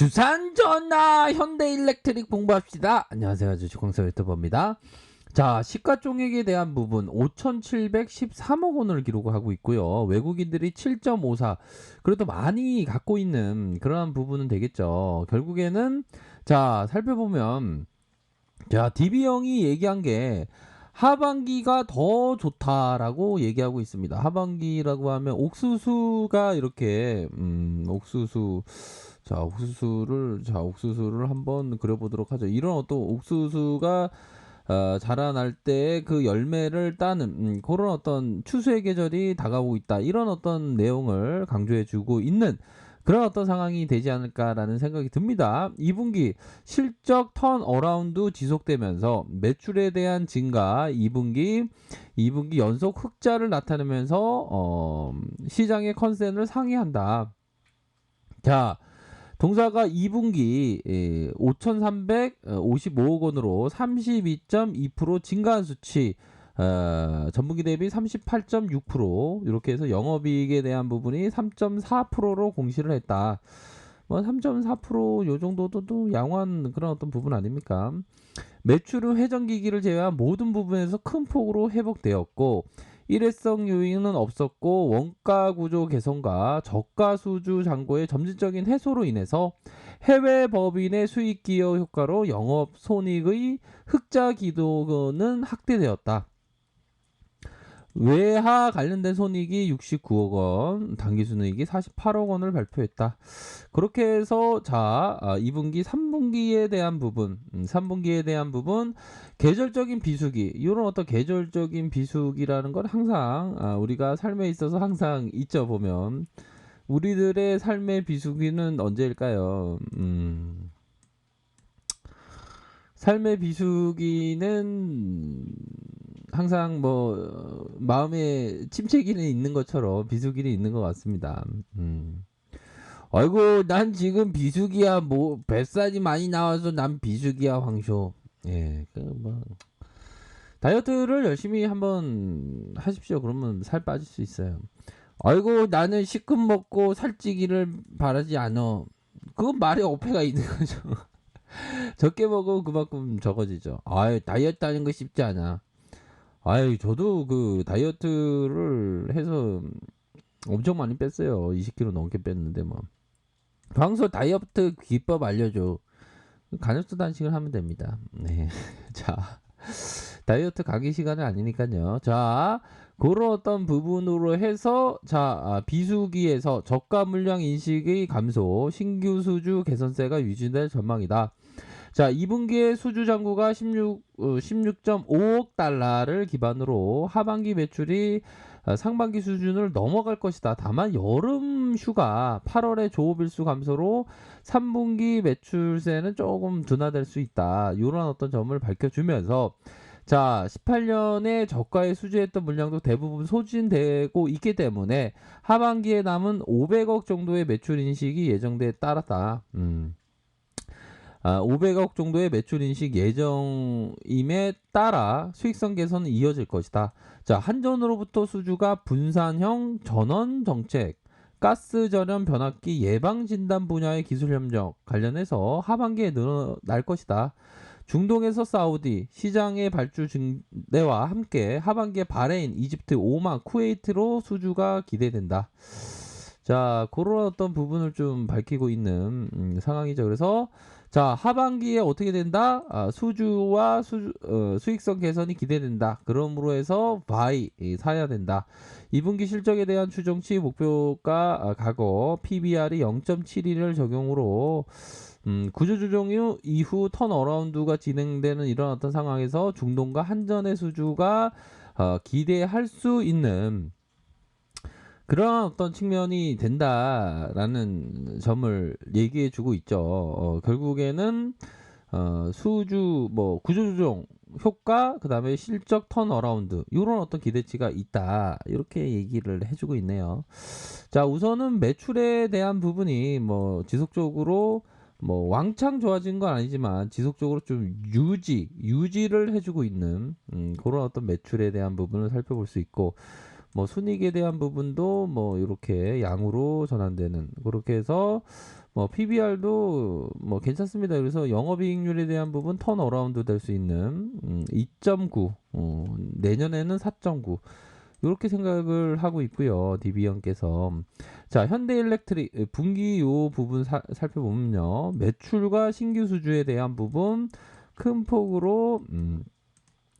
주산전화 현대일렉트릭 공부합시다. 안녕하세요. 주식공사 유튜버입니다. 자, 시가총액에 대한 부분 5,713억 원을 기록하고 있고요. 외국인들이 7.54, 그래도 많이 갖고 있는 그러한 부분은 되겠죠. 결국에는 자, 살펴보면 자, DB형이 얘기한 게 하반기가 더 좋다라고 얘기하고 있습니다. 하반기라고 하면 옥수수가 이렇게 옥수수를 한번 그려보도록 하죠. 이런 어떤 옥수수가 자라날 때 그 열매를 따는 그런 어떤 추수의 계절이 다가오고 있다. 이런 어떤 내용을 강조해주고 있는 그런 어떤 상황이 되지 않을까라는 생각이 듭니다. 2분기 실적 턴어라운드 지속되면서 매출에 대한 증가 2분기 연속 흑자를 나타내면서 시장의 컨센을 상회한다. 자, 동사가 2분기 5,355억 원으로 32.2% 증가한 수치, 전분기 대비 38.6%, 이렇게 해서 영업이익에 대한 부분이 3.4%로 공시를 했다. 뭐 3.4% 요 정도도 또 양호한 그런 어떤 부분 아닙니까? 매출은 회전기기를 제외한 모든 부분에서 큰 폭으로 회복되었고, 일회성 요인은 없었고, 원가 구조 개선과 저가 수주 잔고의 점진적인 해소로 인해서 해외 법인의 수익 기여 효과로 영업 손익의 흑자 기도는 확대되었다. 외화 관련된 손익이 69억 원, 당기순이익이 48억 원을 발표했다. 그렇게 해서 자, 2분기, 3분기에 대한 부분, 3분기에 대한 부분, 계절적인 비수기, 이런 어떤 계절적인 비수기라는 건 항상 우리가 삶에 있어서 항상 있죠. 보면 우리들의 삶의 비수기는 언제일까요? 삶의 비수기는 항상 뭐 마음에 침체기는 있는 것처럼 비수기는 있는 것 같습니다. 아이고, 난 지금 비수기야. 뭐 뱃살이 많이 나와서 난 비수기야, 황쇼. 예, 뭐 다이어트를 열심히 한번 하십시오. 그러면 살 빠질 수 있어요. 아이고, 나는 시큼 먹고 살찌기를 바라지 않어. 그건 말에 어폐가 있는 거죠. 적게 먹으면 그만큼 적어지죠. 아유, 다이어트 하는 거 쉽지 않아. 아유, 저도 그 다이어트를 해서 엄청 많이 뺐어요. 20kg 넘게 뺐는데 뭐. 광수 다이어트 기법 알려줘. 간헐적 단식을 하면 됩니다. 네. 자, 다이어트 가기 시간은 아니니까요. 자, 그런 어떤 부분으로 해서 자, 비수기에서 저가 물량 인식의 감소, 신규 수주 개선세가 유지될 전망이다. 자, 2분기에 수주 잔고가 16.5억 달러를 기반으로 하반기 매출이 상반기 수준을 넘어갈 것이다. 다만 여름 휴가 8월에 조업 일수 감소로 3분기 매출세는 조금 둔화될 수 있다. 이런 어떤 점을 밝혀주면서 자, 18년에 저가에 수주했던 물량도 대부분 소진되고 있기 때문에 하반기에 남은 500억 정도의 매출 인식이 예정돼 따랐다. 500억 정도의 매출 인식 예정임에 따라 수익성 개선은 이어질 것이다. 자, 한전으로부터 수주가 분산형 전원 정책, 가스 전염 변압기 예방 진단 분야의 기술 협력 관련해서 하반기에 늘어날 것이다. 중동에서 사우디 시장의 발주 증대와 함께 하반기에 바레인, 이집트, 오만, 쿠웨이트로 수주가 기대된다. 자, 그런 어떤 부분을 좀 밝히고 있는 상황이죠. 그래서 자, 하반기에 어떻게 된다? 수주와 수익성 개선이 기대된다. 그러므로 해서 바이 사야 된다. 2분기 실적에 대한 추정치 목표가 과거 PBR이 0.72를 적용으로 구조조정 이후 턴어라운드가 진행되는 이런 어떤 상황에서 중동과 한전의 수주가 기대할 수 있는 그런 어떤 측면이 된다라는 점을 얘기해 주고 있죠. 결국에는 수주 뭐 구조조정 효과 그다음에 실적 턴어라운드 이런 어떤 기대치가 있다 이렇게 얘기를 해주고 있네요. 자, 우선은 매출에 대한 부분이 뭐 지속적으로 뭐 왕창 좋아진 건 아니지만 지속적으로 좀 유지를 해주고 있는 그런 어떤 매출에 대한 부분을 살펴볼 수 있고 뭐 순익에 대한 부분도 뭐 이렇게 양으로 전환되는 그렇게 해서 뭐 PBR도 뭐 괜찮습니다. 그래서 영업이익률에 대한 부분 턴어라운드 될 수 있는 2.9, 내년에는 4.9 이렇게 생각을 하고 있고요. DB형께서 자 현대일렉트릭 분기 요 부분 살펴보면요. 매출과 신규 수주에 대한 부분 큰 폭으로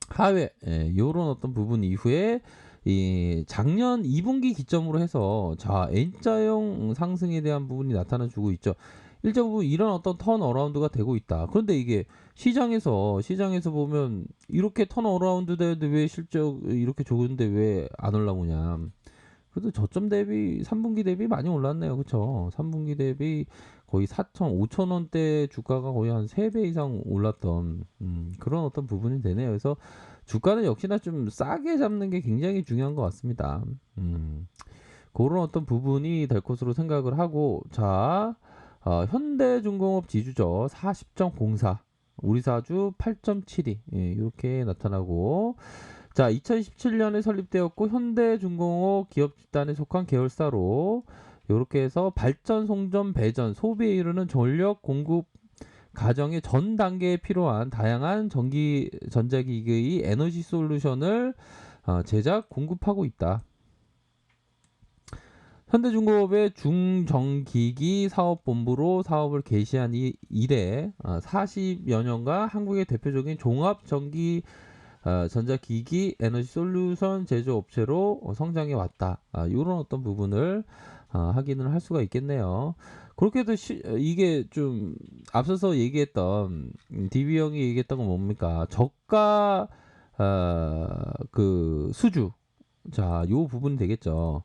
하회 요런 어떤 부분 이후에 이 작년 2분기 기점으로 해서 자 N자형 상승에 대한 부분이 나타나주고 있죠. 일정 이런 어떤 턴어라운드가 되고 있다. 그런데 이게 시장에서 보면 이렇게 턴어라운드 되는데 왜 실적 이렇게 좋은데 왜 안 올라오냐. 그래도 저점 대비 3분기 대비 많이 올랐네요. 그쵸? 3분기 대비 거의 4천, 5천 원대 주가가 거의 한 3배 이상 올랐던 그런 어떤 부분이 되네요. 그래서 주가는 역시나 좀 싸게 잡는 게 굉장히 중요한 것 같습니다. 그런 어떤 부분이 될 것으로 생각을 하고 자 현대중공업 지주죠. 40.04 우리 사주 8.72 이렇게 나타나고 자 2017년에 설립되었고 현대중공업 기업 집단에 속한 계열사로 이렇게 해서 발전, 송전, 배전, 소비에 이르는 전력 공급 가정의 전 단계에 필요한 다양한 전기 전자기기의 에너지 솔루션을 제작 공급하고 있다. 현대중공업의 중전기기 사업본부로 사업을 개시한 이래 40여 년간 한국의 대표적인 종합전기 전자기기 에너지 솔루션 제조업체로 성장해 왔다. 이런 어떤 부분을 확인을 할 수가 있겠네요. 그렇게 해도 이게 좀 앞서서 얘기했던 DB 형이 얘기했던 건 뭡니까? 저가 그 수주 자, 요 부분이 되겠죠.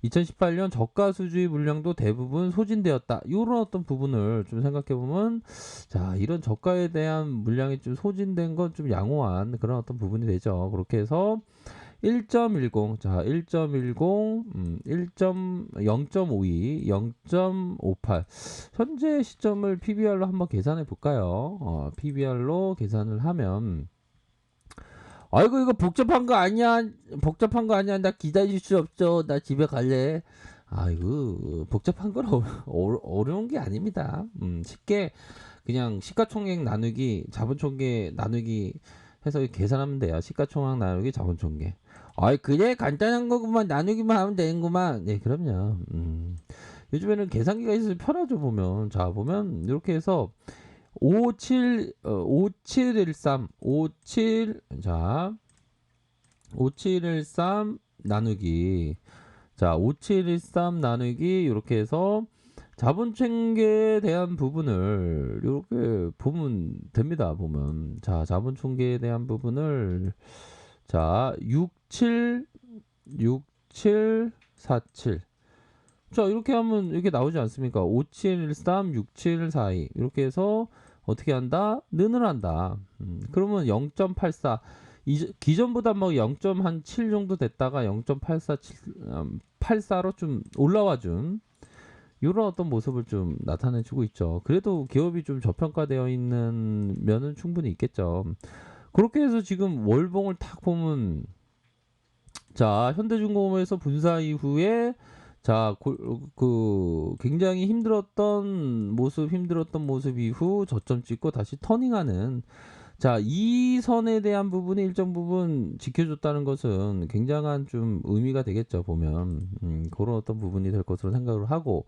2018년 저가 수주의 물량도 대부분 소진되었다. 이런 어떤 부분을 좀 생각해 보면, 자, 이런 저가에 대한 물량이 좀 소진된 건 좀 양호한 그런 어떤 부분이 되죠. 그렇게 해서 1.10, 자, 1.10, 0.52, 0.58. 현재 시점을 PBR로 한번 계산해 볼까요? PBR로 계산을 하면, 아이고 이거 복잡한 거 아니야? 복잡한 거 아니야? 나 기다릴 수 없어. 나 집에 갈래. 아이고 복잡한 건 어려운 게 아닙니다. 쉽게 그냥 시가총액 나누기 자본총계 나누기 해서 계산하면 돼요. 시가총액 나누기 자본총계. 아이 그래 간단한 거구만 나누기만 하면 되는구만. 네 그럼요. 요즘에는 계산기가 있어서 편하죠 보면. 자 보면 이렇게 해서 5713 자 5713 나누기 자 5713 나누기 이렇게 해서 자본총계에 대한 부분을 이렇게 보면 됩니다. 보면 자 자본총계에 대한 부분을 자 6747 자 이렇게 하면 이렇게 나오지 않습니까? 5713 6742 이렇게 해서 어떻게 한다? 는을 한다. 그러면 0.84 기존보다 뭐 0.7 정도 됐다가 0.84로 좀 올라와 준 이런 어떤 모습을 좀 나타내주고 있죠. 그래도 기업이 좀 저평가되어 있는 면은 충분히 있겠죠. 그렇게 해서 지금 월봉을 탁 보면 자 현대중공업에서 분사 이후에 자, 굉장히 힘들었던 모습 이후 저점 찍고 다시 터닝하는 자, 이 선에 대한 부분이 일정 부분 지켜줬다는 것은 굉장한 좀 의미가 되겠죠, 보면. 그런 어떤 부분이 될 것으로 생각을 하고.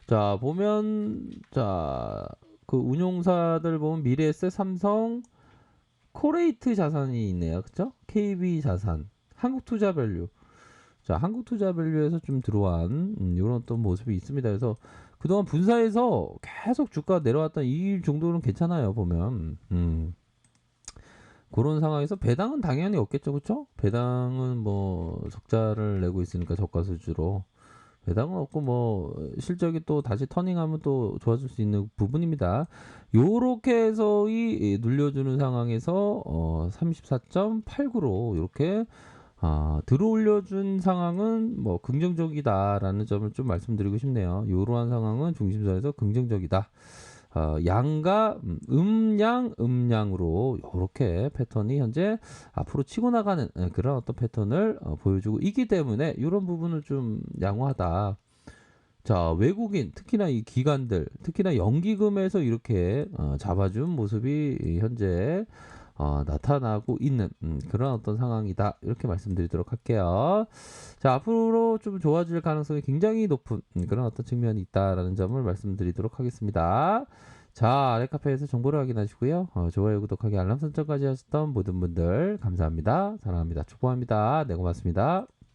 자, 보면, 자, 그 운용사들 보면 미래에셋, 삼성, 코레이트 자산이 있네요. 그쵸? KB 자산, 한국투자밸류. 자, 한국투자밸류에서 좀 들어온 이런 어떤 모습이 있습니다. 그래서 그동안 분사에서 계속 주가 내려왔던 이 정도는 괜찮아요. 보면 그런 상황에서 배당은 당연히 없겠죠, 그렇죠? 배당은 뭐 적자를 내고 있으니까 저가 수주로 배당은 없고 뭐 실적이 또 다시 터닝하면 또 좋아질 수 있는 부분입니다. 요렇게 해서 이 눌려주는 상황에서 34.89로 이렇게 들어올려준 상황은 뭐 긍정적이다라는 점을 좀 말씀드리고 싶네요. 이러한 상황은 중심선에서 긍정적이다. 양과 음양으로 이렇게 패턴이 현재 앞으로 치고 나가는 그런 어떤 패턴을 보여주고 있기 때문에 이런 부분은 좀 양호하다. 자, 외국인, 특히나 이 기관들, 특히나 연기금에서 이렇게 잡아준 모습이 현재 나타나고 있는 그런 어떤 상황이다. 이렇게 말씀드리도록 할게요. 자, 앞으로 좀 좋아질 가능성이 굉장히 높은 그런 어떤 측면이 있다라는 점을 말씀드리도록 하겠습니다. 자, 아래카페에서 정보를 확인하시고요. 좋아요, 구독하기, 알람 설정까지 하셨던 모든 분들 감사합니다. 사랑합니다. 축복합니다. 네, 고맙습니다.